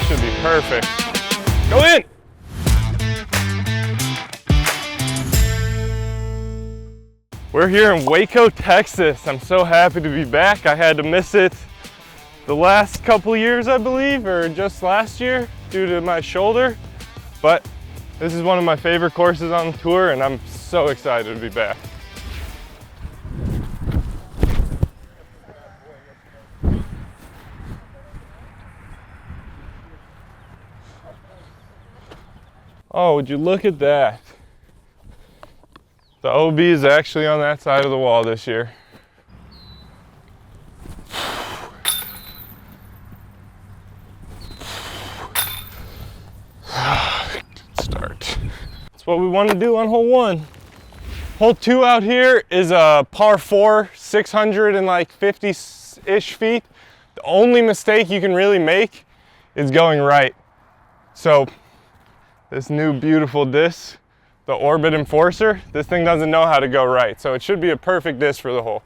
This should be perfect. Go in! We're here in Waco, Texas. I'm so happy to be back. I had to miss it the last couple years, I believe, or just last year due to my shoulder. But this is one of my favorite courses on the tour, and I'm so excited to be back. Oh, would you look at that? The OB is actually on that side of the wall this year. Good start. That's what we want to do on hole 1. Hole 2 out here is a par 4, 650-ish feet. The only mistake you can really make is going right. So this new beautiful disc, the Orbit Enforcer, this thing doesn't know how to go right, so it should be a perfect disc for the hole.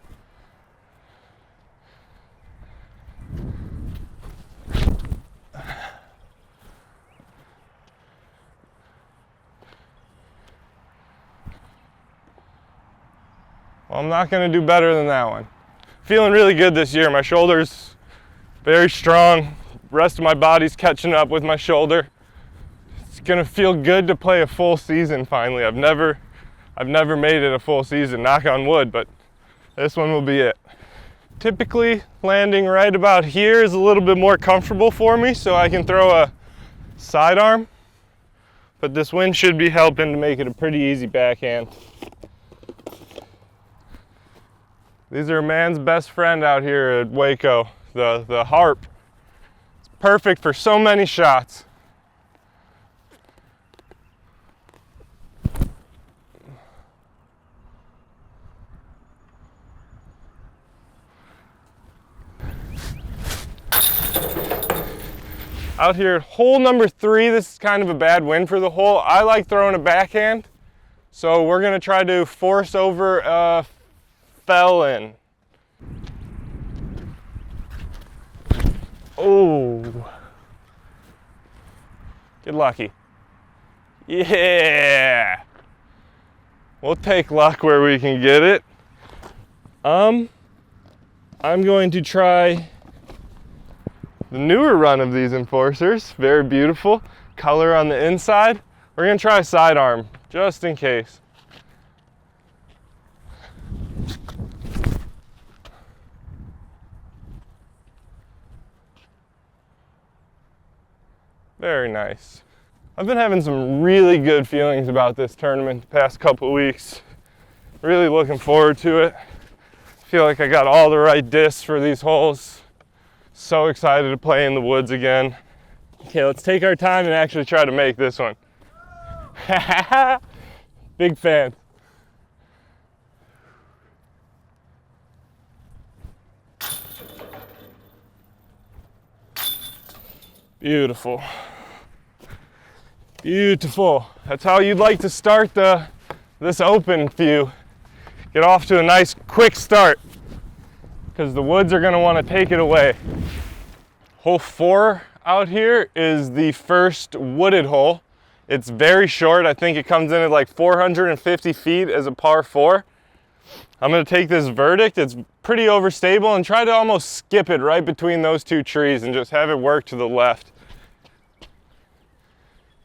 Well, I'm not gonna do better than that one. Feeling really good this year. My shoulder's very strong. Rest of my body's catching up with my shoulder. It's gonna feel good to play a full season finally. I've never made it a full season, knock on wood, but this one will be it. Typically, landing right about here is a little bit more comfortable for me, so I can throw a sidearm, but this wind should be helping to make it a pretty easy backhand. These are a man's best friend out here at Waco, the Harp. It's perfect for so many shots. Out here at hole number 3, this is kind of a bad wind for the hole. I like throwing a backhand, so we're gonna try to force over a Felon. Oh, get lucky. Yeah, we'll take luck where we can get it. I'm going to try the newer run of these Enforcers. Very beautiful color on the inside. We're gonna try a sidearm just in case. Very nice. I've been having some really good feelings about this tournament the past couple weeks. Really looking forward to it. Feel like I got all the right discs for these holes. So excited to play in the woods again. Okay, let's take our time and actually try to make this one. Big fan. Beautiful. Beautiful. That's how you'd like to start this open view. Get off to a nice quick start, because the woods are gonna wanna take it away. Hole 4 out here is the first wooded hole. It's very short. I think it comes in at like 450 feet as a par 4. I'm gonna take this verdict. It's pretty overstable and try to almost skip it right between those 2 trees and just have it work to the left.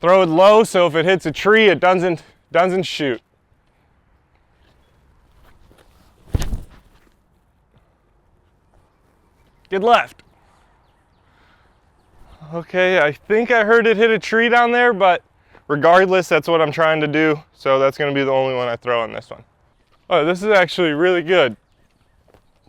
Throw it low so if it hits a tree, it doesn't shoot. Get left. Okay, I think I heard it hit a tree down there, but regardless, that's what I'm trying to do. So that's gonna be the only one I throw on this one. Oh, this is actually really good.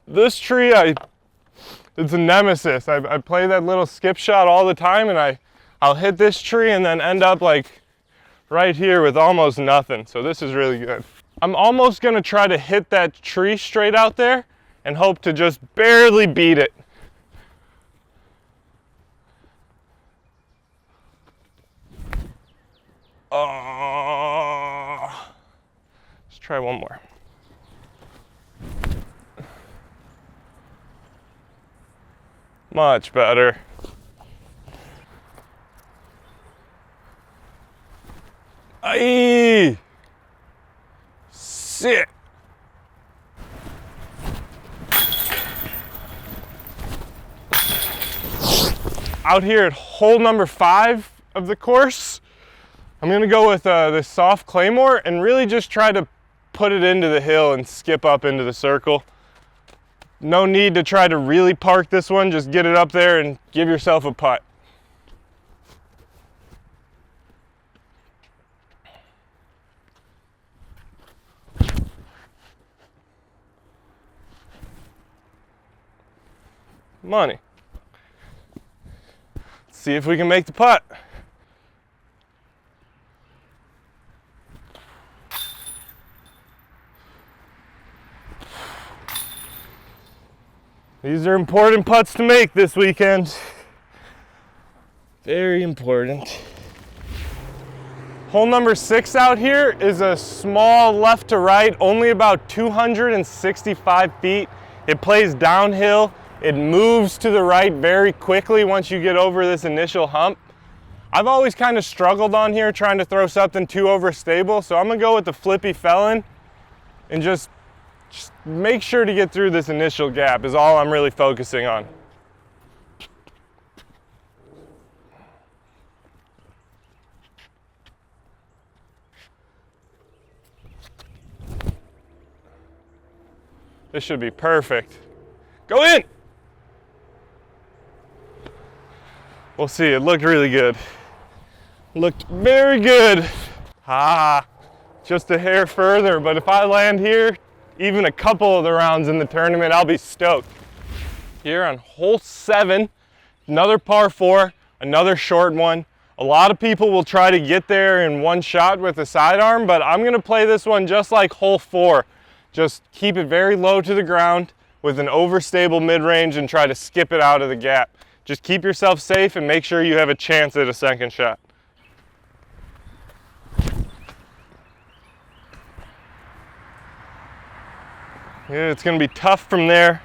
This tree, it's a nemesis. I play that little skip shot all the time, and I'll hit this tree and then end up like right here with almost nothing. So this is really good. I'm almost gonna try to hit that tree straight out there and hope to just barely beat it. Oh, let's try one more. Much better. Aye. Sit. Out here at hole number 5 of the course, I'm gonna go with this soft claymore and really just try to put it into the hill and skip up into the circle. No need to try to really park this one, just get it up there and give yourself a putt. Money. Let's see if we can make the putt. These are important putts to make this weekend. Very important. Hole number 6 out here is a small left to right, only about 265 feet. It plays downhill. It moves to the right very quickly once you get over this initial hump. I've always kind of struggled on here trying to throw something too overstable, so I'm gonna go with the flippy Felon and just make sure to get through this initial gap is all I'm really focusing on. This should be perfect. Go in! We'll see, it looked really good. Looked very good. Just a hair further, but if I land here, even a couple of the rounds in the tournament, I'll be stoked. Here on hole 7, another par 4, another short one. A lot of people will try to get there in one shot with a sidearm, but I'm gonna play this one just like hole 4. Just keep it very low to the ground with an overstable mid-range and try to skip it out of the gap. Just keep yourself safe and make sure you have a chance at a second shot. Yeah, it's gonna be tough from there.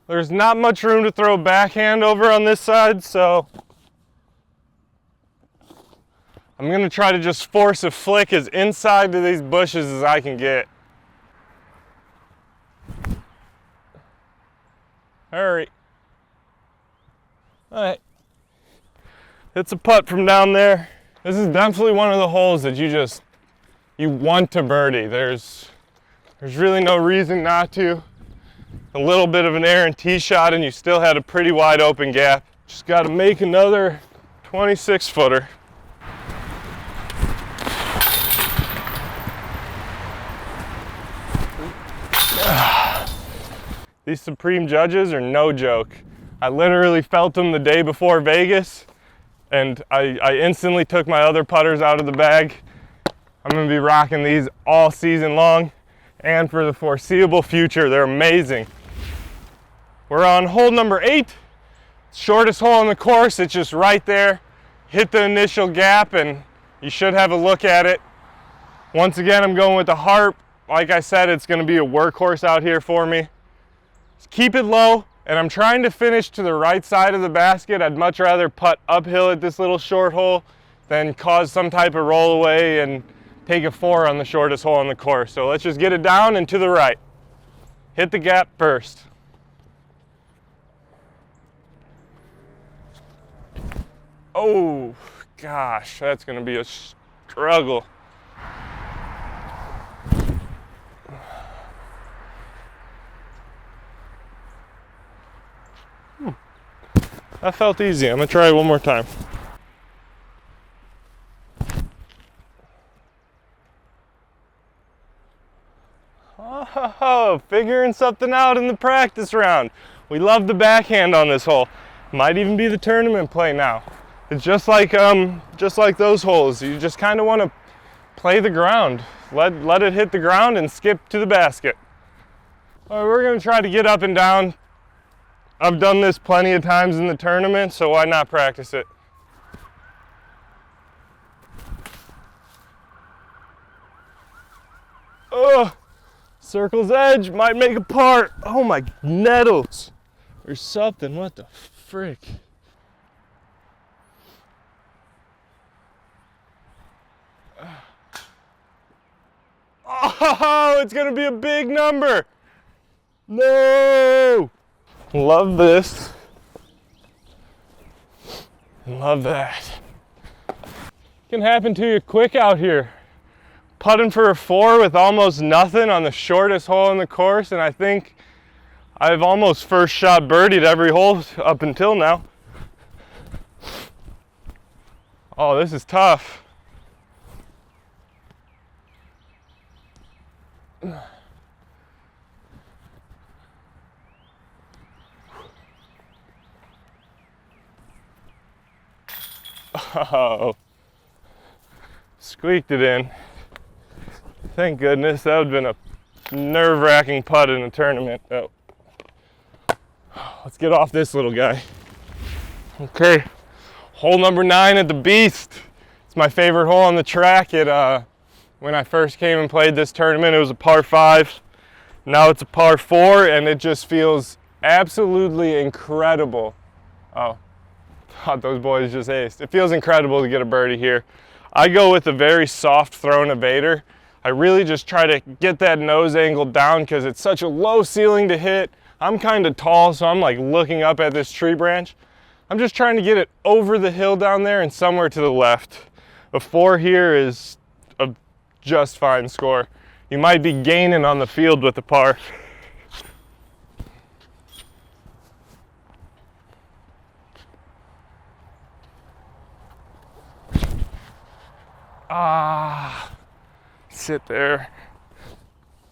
There's not much room to throw backhand over on this side, so I'm gonna try to just force a flick as inside to these bushes as I can get. Hurry. All right. It's a putt from down there. This is definitely one of the holes that you want to birdie. There's really no reason not to. A little bit of an errant tee shot and you still had a pretty wide open gap. Just got to make another 26 footer. These Supreme judges are no joke. I literally felt them the day before Vegas and I instantly took my other putters out of the bag. I'm gonna be rocking these all season long and for the foreseeable future. They're amazing. We're on hole number 8, shortest hole on the course. It's just right there. Hit the initial gap and you should have a look at it. Once again, I'm going with the Harp. Like I said, it's gonna be a workhorse out here for me. Just keep it low, and I'm trying to finish to the right side of the basket. I'd much rather putt uphill at this little short hole than cause some type of roll away and take a 4 on the shortest hole on the course. So let's just get it down and to the right. Hit the gap first. Oh, gosh, that's gonna be a struggle. That felt easy. I'm gonna try it one more time. Oh, figuring something out in the practice round. We love the backhand on this hole. Might even be the tournament play now. It's just like those holes. You just kind of want to play the ground. Let it hit the ground and skip to the basket. All right, we're gonna try to get up and down. I've done this plenty of times in the tournament, so why not practice it? Oh, circle's edge might make a par. Oh my nettles. Or something, what the frick? Oh, it's gonna be a big number. No! Love this. Love that. Can happen to you quick out here. Putting for a 4 with almost nothing on the shortest hole in the course, and I think I've almost first shot birdied every hole up until now. Oh, this is tough. Oh, squeaked it in. Thank goodness. That would have been a nerve-wracking putt in a tournament. Oh. Let's get off this little guy. Okay, hole number 9 at the Beast. It's my favorite hole on the track. When I first came and played this tournament, it was a par 5. Now it's a par 4, and it just feels absolutely incredible. Oh, thought those boys just aced. It feels incredible to get a birdie here. I go with a very soft thrown evader. I really just try to get that nose angle down because it's such a low ceiling to hit. I'm kind of tall, so I'm like looking up at this tree branch. I'm just trying to get it over the hill down there and somewhere to the left. A 4 here is a just fine score. You might be gaining on the field with a par. Ah, sit there.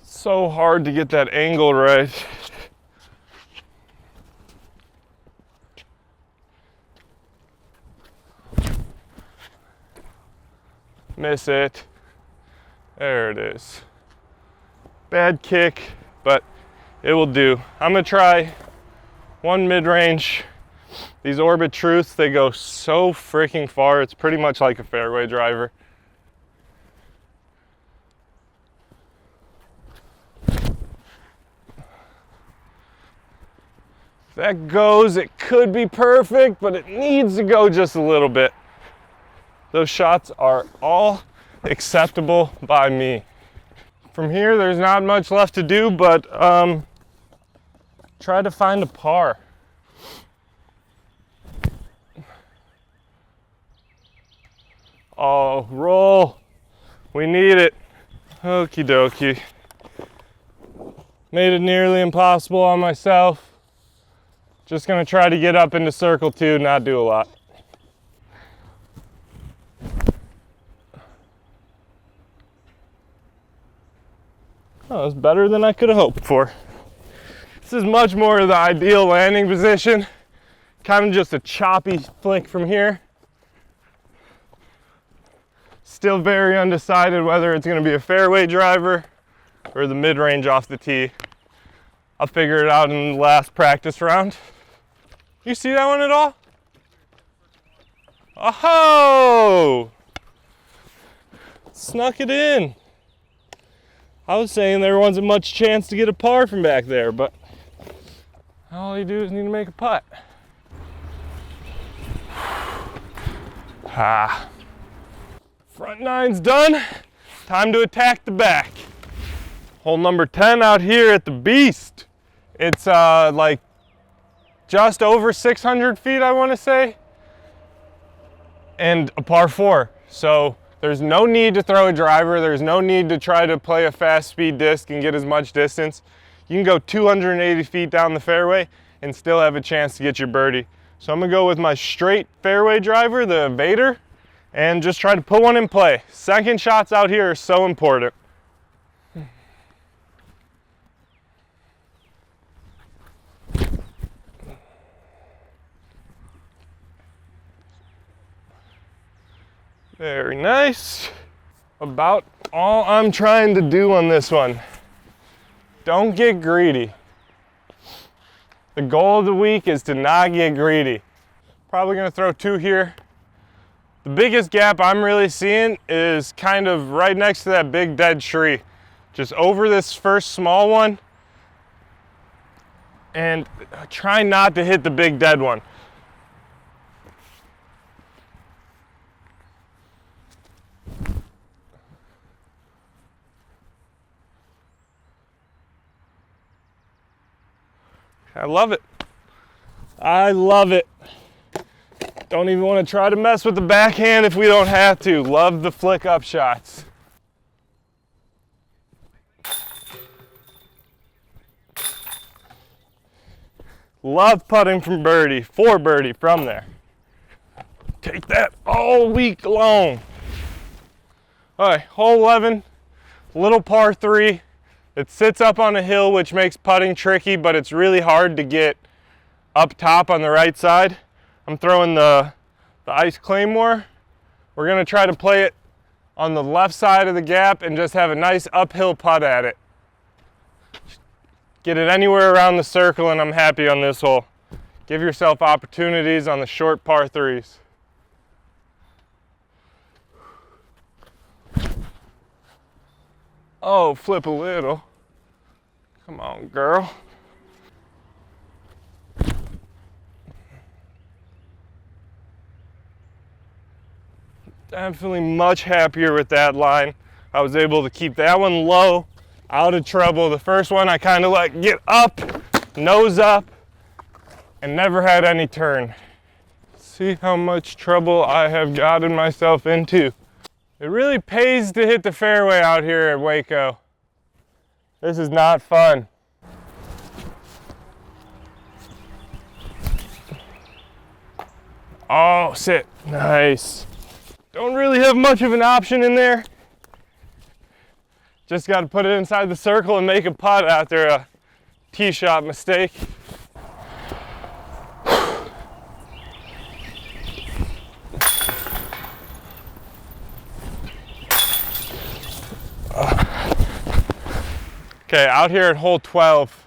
So hard to get that angle right. Miss it. There it is. Bad kick, but it will do. I'm gonna try one mid-range. These Orbit Truths, they go so freaking far. It's pretty much like a fairway driver. If that goes, it could be perfect, but it needs to go just a little bit. Those shots are all acceptable by me. From here, there's not much left to do, but try to find a par. Oh, roll. We need it. Okie dokie. Made it nearly impossible on myself. Just gonna try to get up into circle 2, not do a lot. Oh, that's better than I could have hoped for. This is much more of the ideal landing position. Kind of just a choppy flick from here. Still very undecided whether it's going to be a fairway driver or the mid-range off the tee. I'll figure it out in the last practice round. You see that one at all? Oh! Snuck it in. I was saying there wasn't much chance to get a par from back there, but all you do is need to make a putt. Ah. Front 9's done. Time to attack the back. Hole number 10 out here at the Beast. It's like just over 600 feet, I want to say, and a par 4. So there's no need to throw a driver. There's no need to try to play a fast speed disc and get as much distance. You can go 280 feet down the fairway and still have a chance to get your birdie. So I'm gonna go with my straight fairway driver, the Evader, and just try to put one in play. Second shots out here are so important. Very nice. About all I'm trying to do on this one. Don't get greedy. The goal of the week is to not get greedy. Probably gonna throw 2 here. The biggest gap I'm really seeing is kind of right next to that big dead tree. Just over this first small one. And try not to hit the big dead one. I love it. I love it. Don't even want to try to mess with the backhand if we don't have to. Love the flick up shots. Love putting from birdie, for birdie from there. Take that all week long. All right, hole 11, little par 3. It sits up on a hill, which makes putting tricky, but it's really hard to get up top on the right side. I'm throwing the ice claymore. We're gonna try to play it on the left side of the gap and just have a nice uphill putt at it. Get it anywhere around the circle and I'm happy on this hole. Give yourself opportunities on the short par 3s. Oh, flip a little. Come on, girl. Definitely much happier with that line. I was able to keep that one low, out of trouble. The first one I kind of like get up, nose up, and never had any turn. See how much trouble I have gotten myself into. It really pays to hit the fairway out here at Waco. This is not fun. Oh, sit. Nice. Don't really have much of an option in there. Just got to put it inside the circle and make a putt after a tee shot mistake. Okay, out here at hole 12,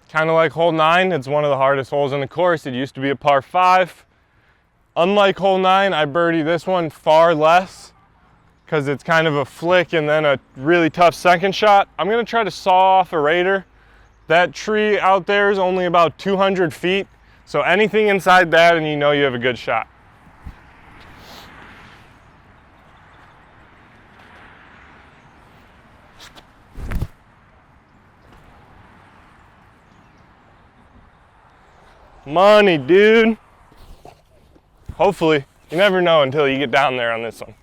kind of like hole 9, it's one of the hardest holes in the course. It used to be a par 5. Unlike hole 9, I birdie this one far less because it's kind of a flick and then a really tough second shot. I'm gonna try to saw off a Raider. That tree out there is only about 200 feet, so anything inside that and you know you have a good shot. Money, dude. Hopefully, you never know until you get down there on this one.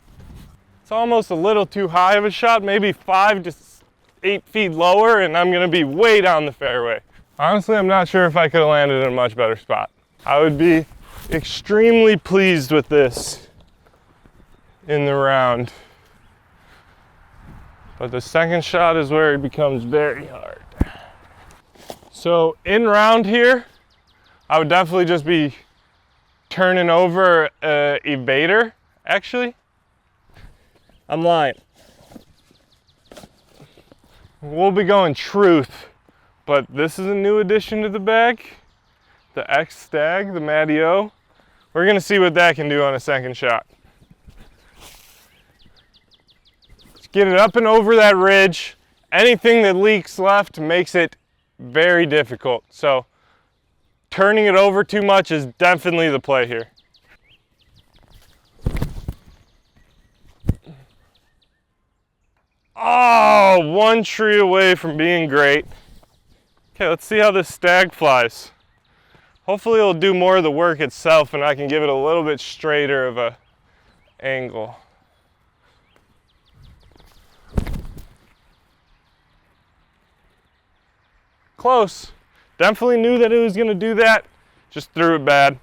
It's almost a little too high of a shot, maybe 5 to 8 feet lower, and I'm gonna be way down the fairway. Honestly, I'm not sure if I could have landed in a much better spot. I would be extremely pleased with this in the round. But the second shot is where it becomes very hard. So in round here, I would definitely just be turning over a evader, actually. I'm lying. We'll be going truth, but this is a new addition to the bag. The X Stag, the Matty O. We're gonna see what that can do on a second shot. Let's get it up and over that ridge. Anything that leaks left makes it very difficult. So turning it over too much is definitely the play here. Oh, one tree away from being great. Okay, let's see how this Stag flies. Hopefully it'll do more of the work itself and I can give it a little bit straighter of a angle. Close. Definitely knew that it was gonna do that, just threw it bad.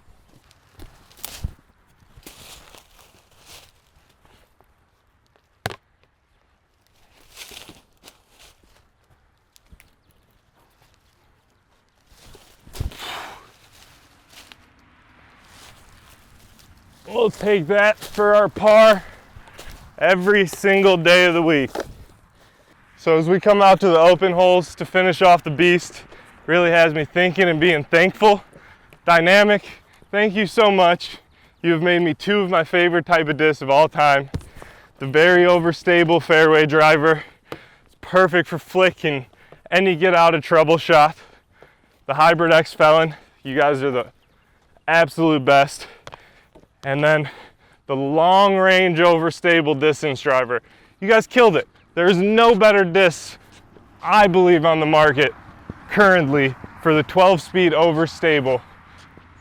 We'll take that for our par every single day of the week. So as we come out to the open holes to finish off the beast, really has me thinking and being thankful. Dynamic, thank you so much. You have made me 2 of my favorite type of discs of all time. The very overstable fairway driver. It's perfect for flicking any get out of trouble shot. The Hybrid X Felon, you guys are the absolute best. And then the long range overstable distance driver. You guys killed it. There's no better disc, I believe, on the market currently for the 12-speed overstable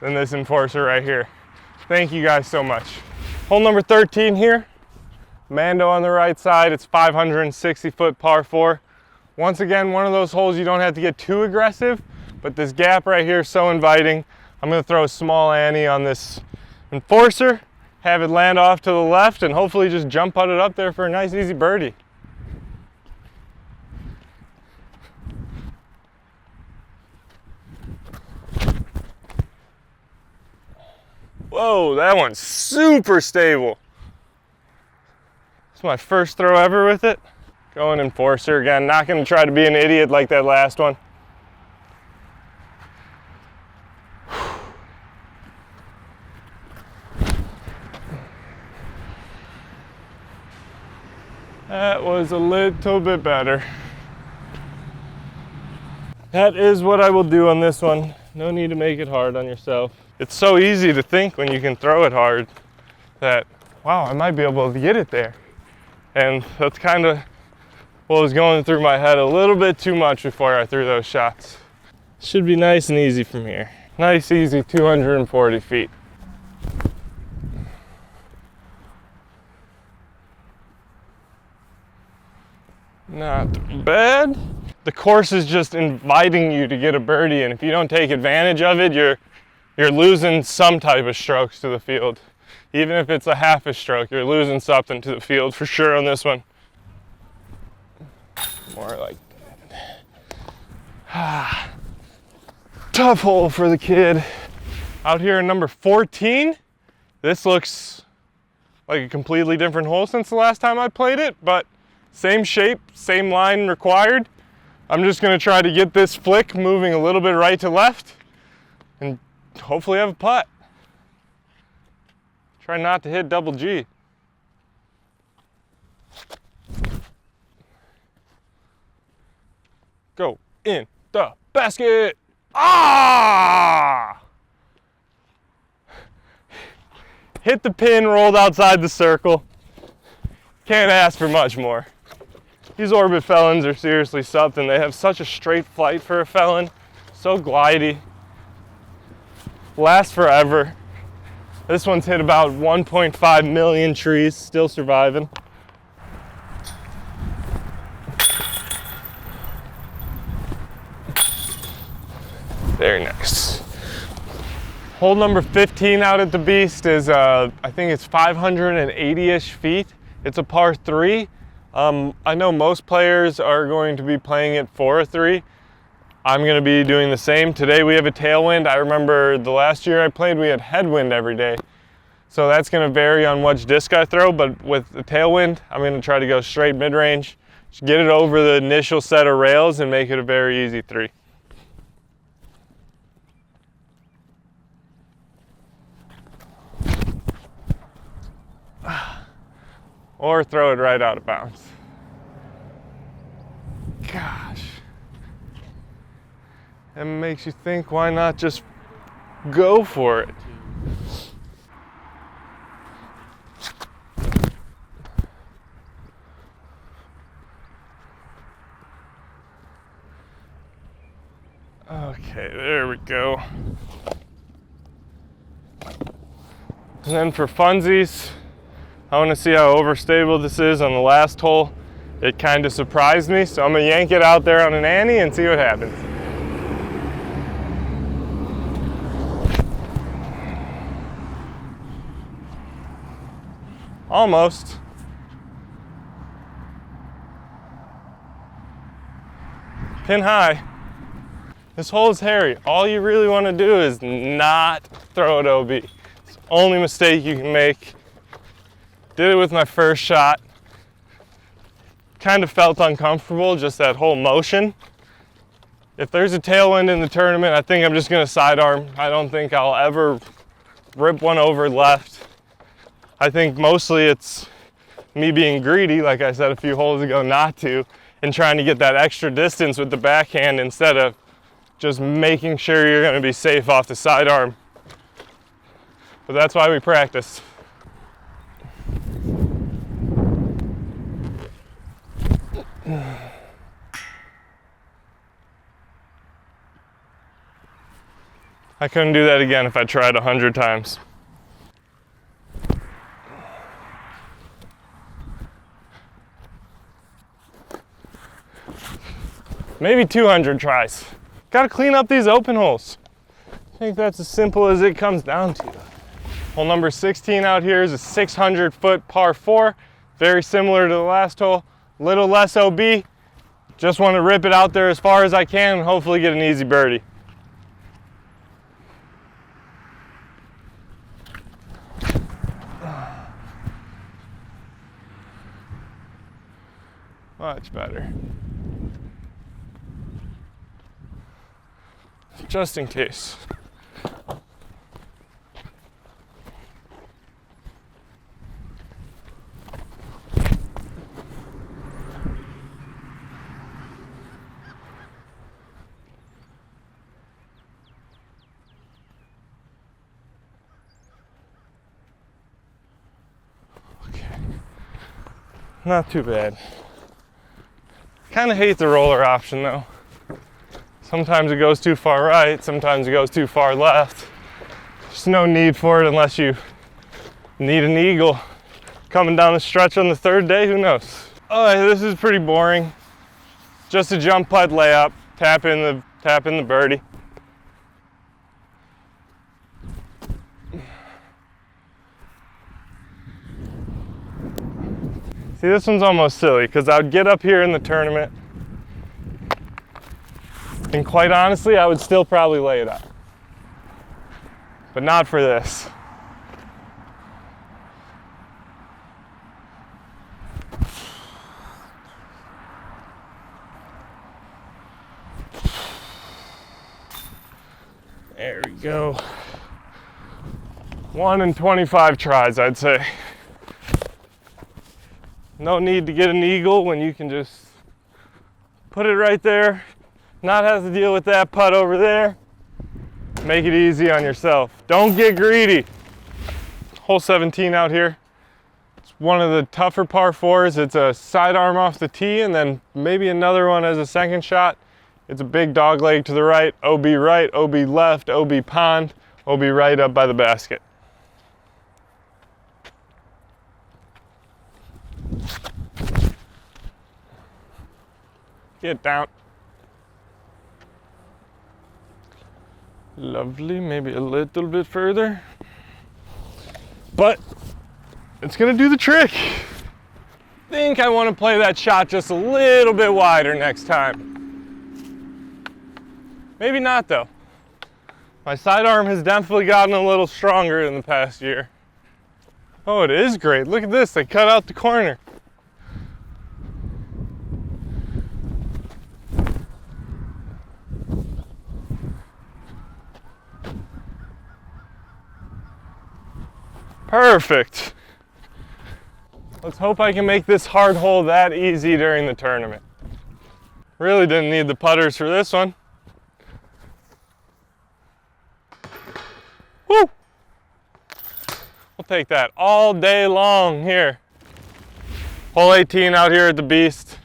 than this Enforcer right here. Thank you guys so much. Hole number 13 here. Mando on the right side. It's 560-foot par 4. Once again, one of those holes you don't have to get too aggressive, but this gap right here is so inviting. I'm going to throw a small ante on this Enforcer, have it land off to the left, and hopefully just jump putt it up there for a nice easy birdie. Whoa, that one's super stable. It's my first throw ever with it. Going Enforcer again, not going to try to be an idiot like that last one. That was a little bit better. That is what I will do on this one. No need to make it hard on yourself. It's so easy to think when you can throw it hard that, wow, I might be able to get it there. And that's kind of what was going through my head a little bit too much before I threw those shots. Should be nice and easy from here. Nice, easy 240 feet. Not bad. The course is just inviting you to get a birdie, and if you don't take advantage of it, you're losing some type of strokes to the field. Even if it's a half a stroke, you're losing something to the field for sure on this one. More like that. Tough hole for the kid. Out here in number 14, this looks like a completely different hole since the last time I played it, but same shape, same line required. I'm just gonna try to get this flick moving a little bit right to left and hopefully have a putt. Try not to hit double G. Go in the basket. Ah! Hit the pin, rolled outside the circle. Can't ask for much more. These Orbit Felons are seriously something. They have such a straight flight for a Felon. So glidey. Lasts forever. This one's hit about 1.5 million trees, still surviving. Very nice. Hole number 15 out at the Beast is, I think it's 580-ish feet. It's a par 3. I know most players are going to be playing it for a 3. I'm going to be doing the same. Today we have a tailwind. I remember the last year I played, we had headwind every day. So that's going to vary on which disc I throw, but with the tailwind, I'm going to try to go straight mid-range, just get it over the initial set of rails and make it a very easy 3. Or throw it right out of bounds. Gosh. That makes you think, why not just go for it? Okay, there we go. And then for funsies, I want to see how overstable this is on the last hole. It kind of surprised me, so I'm going to yank it out there on an ante and see what happens. Almost. Pin high. This hole is hairy. All you really want to do is not throw it OB. It's the only mistake you can make. Did it with my first shot. Kind of felt uncomfortable, just that whole motion. If there's a tailwind in the tournament, I think I'm just going to sidearm. I don't think I'll ever rip one over left. I think mostly it's me being greedy, like I said a few holes ago, not to, and trying to get that extra distance with the backhand instead of just making sure you're going to be safe off the sidearm. But that's why we practice. I couldn't do that again if I tried 100 times. Maybe 200 tries. Gotta clean up these open holes. I think that's as simple as it comes down to. Hole number 16 out here is a 600-foot par 4. Very similar to the last hole. Little less OB. Just want to rip it out there as far as I can and hopefully get an easy birdie. Much better. Just in case. Okay. Not too bad. Kind of hate the roller option though. Sometimes it goes too far right, sometimes it goes too far left. There's no need for it unless you need an eagle. Coming down the stretch on the third day, who knows? Oh, this is pretty boring. Just a jump putt layup, tap in the birdie. See, this one's almost silly because I would get up here in the tournament and quite honestly, I would still probably lay it up. But not for this. There we go. 1 in 25 tries, I'd say. No need to get an eagle when you can just put it right there. Not have to deal with that putt over there. Make it easy on yourself. Don't get greedy. Hole 17 out here. It's one of the tougher par 4s. It's a sidearm off the tee and then maybe another one as a second shot. It's a big dog leg to the right, OB left, OB pond, OB right up by the basket. Get down. Lovely, maybe a little bit further. But it's gonna do the trick. I think I want to play that shot just a little bit wider next time. Maybe not though. My sidearm has definitely gotten a little stronger in the past year. Oh, it is great. Look at this, they cut out the corner. Perfect. Let's hope I can make this hard hole that easy during the tournament. Really didn't need the putters for this one. Woo! We'll take that all day long here. Hole 18 out here at the Beast.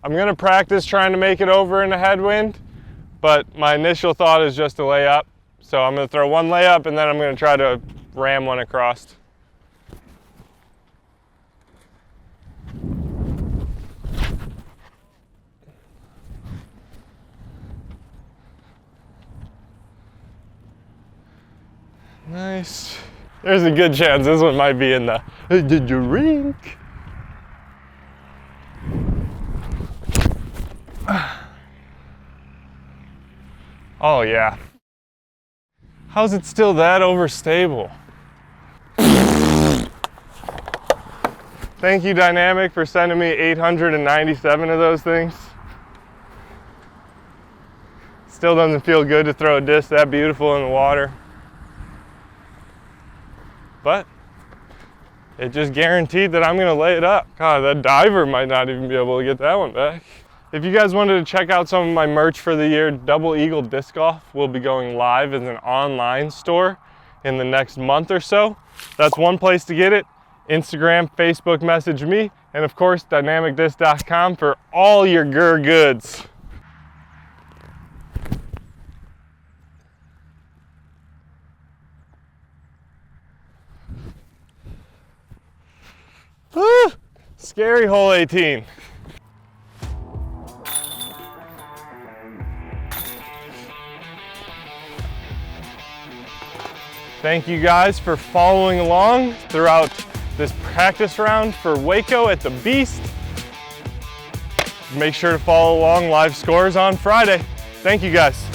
I'm gonna practice trying to make it over in a headwind, but my initial thought is just to lay up. So I'm gonna throw one layup and then I'm gonna try to ram one across. Nice. There's a good chance this one might be in the drink. Oh yeah. How's it still that overstable? Thank you, Dynamic, for sending me 897 of those things. Still doesn't feel good to throw a disc that beautiful in the water. But it just guaranteed that I'm gonna lay it up. God, that diver might not even be able to get that one back. If you guys wanted to check out some of my merch for the year, Double Eagle Disc Golf will be going live as an online store in the next month or so. That's one place to get it. Instagram, Facebook, message me, and of course, dynamicdisc.com for all your goods. Scary hole 18. Thank you guys for following along throughout this practice round for Waco at the Beast. Make sure to follow along live scores on Friday. Thank you guys.